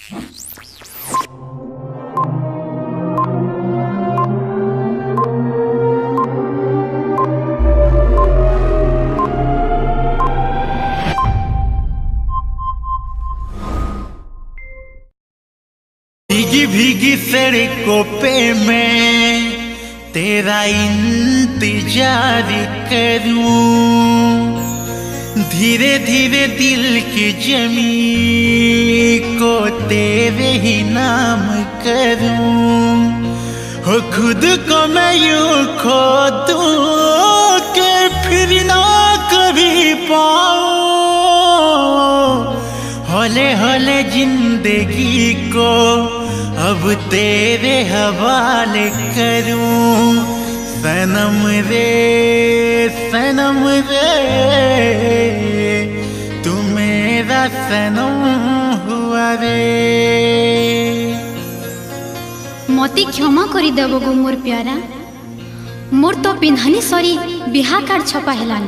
भीगी भीगी सड़कों पे मैं तेरा इंतजार करूं, धीरे धीरे दिल की जमीन को तेरे ही नाम करूं। हो खुद को मैं यूं खो दूं कि फिर ना कभी पाऊं। हौले हौले जिंदगी को अब तेरे हवाले करूं। सनम रे तू मेरा सनम हुआ रे। मती क्षमा करी देव गो मोर प्यारा, मोर तो पिन्हानी सरी बिहा कार्ड छपा हेलान,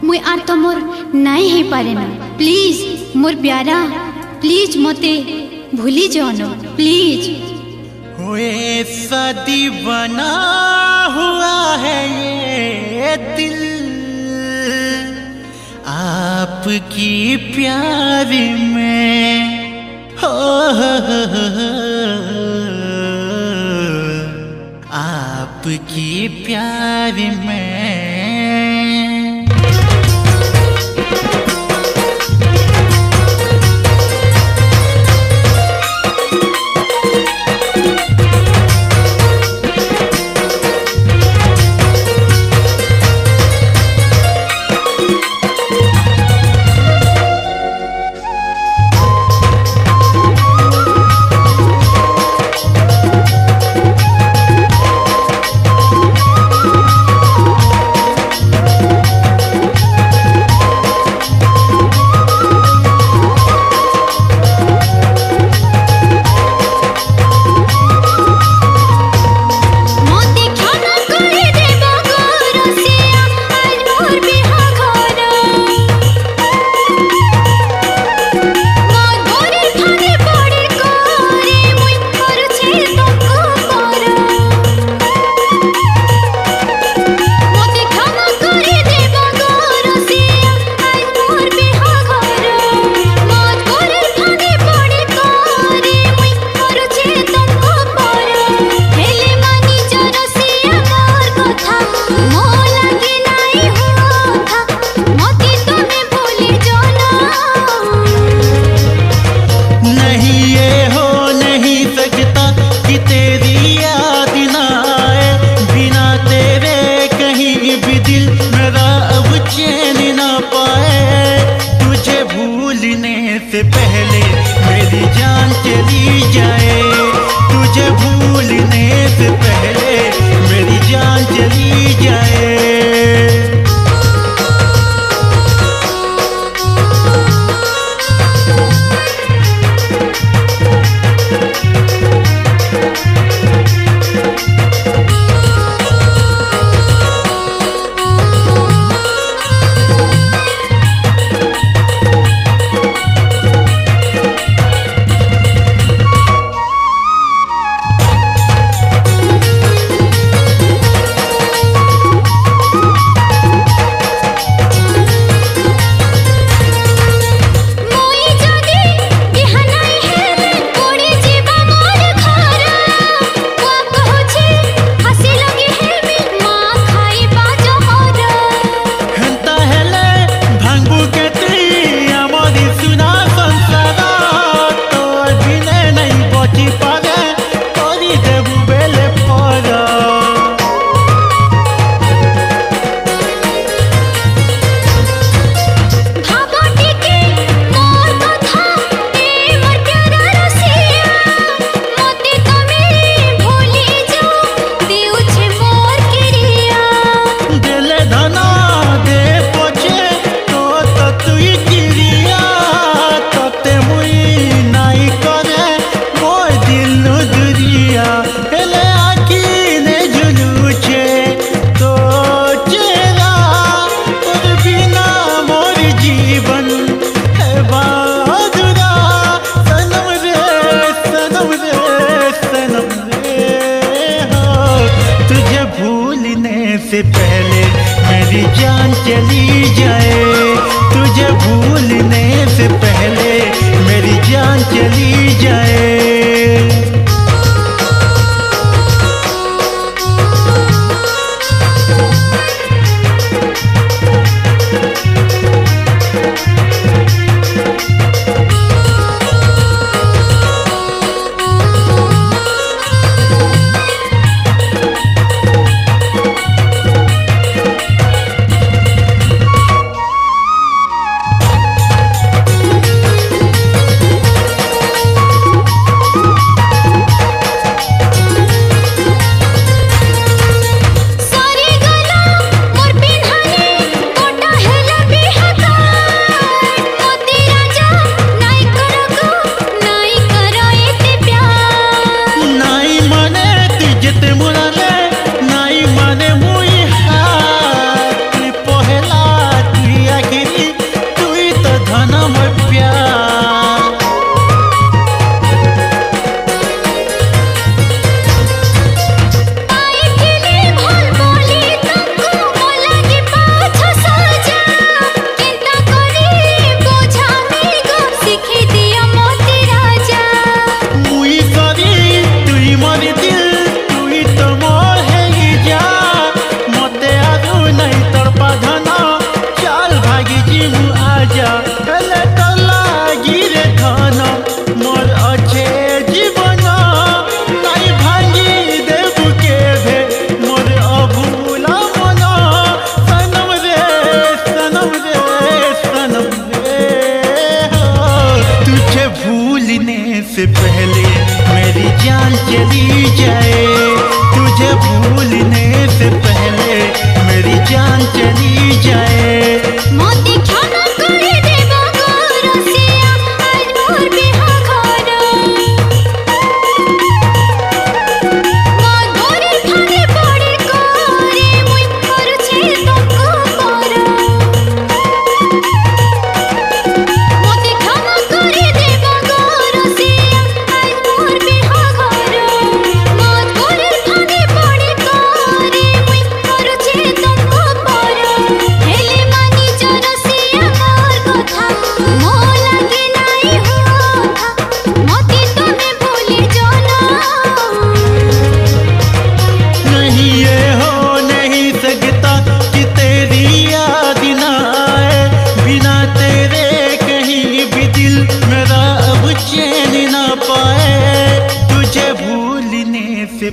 मुई आर तो मोर नहीं ही पारे ना। प्लीज मोर प्यारा, प्लीज मते भूली जाओ प्लीज। हुए शादी बना हुआ है ये दिल आपकी प्यार में, हो आपकी प्यार में। से पहले मेरी जान चली जाए, तुझे भूलने से पहले मेरी जान चली जाए। पहले मेरी जान चली जाए, तुझे भूलने से पहले मेरी जान चली जाए। से पहले मेरी जान चली जाए, तुझे भूलने से पहले मेरी जान चली जाए। मोती क्षमा करे देवा गोरसिया आज मोर बिहा घर, मोर गोरे भागे पड़े करे मुई करुछे तुमको पर। मोती क्षमा करे देवा गोरसिया आज मोर बिहा घर, मोर गोरे भागे पड़े करे मुई करुछे तुमको पर। हेले मानी जरसिया मोर कथा मो लागे नाई होथा, मोती तमे भूले जाना। नहीं ये हो नहीं सकता कि तेरी याद ना आए, बिना तेरे कहीं भी दिल मेरा अब चैन ना पाए, तुझे भूलने से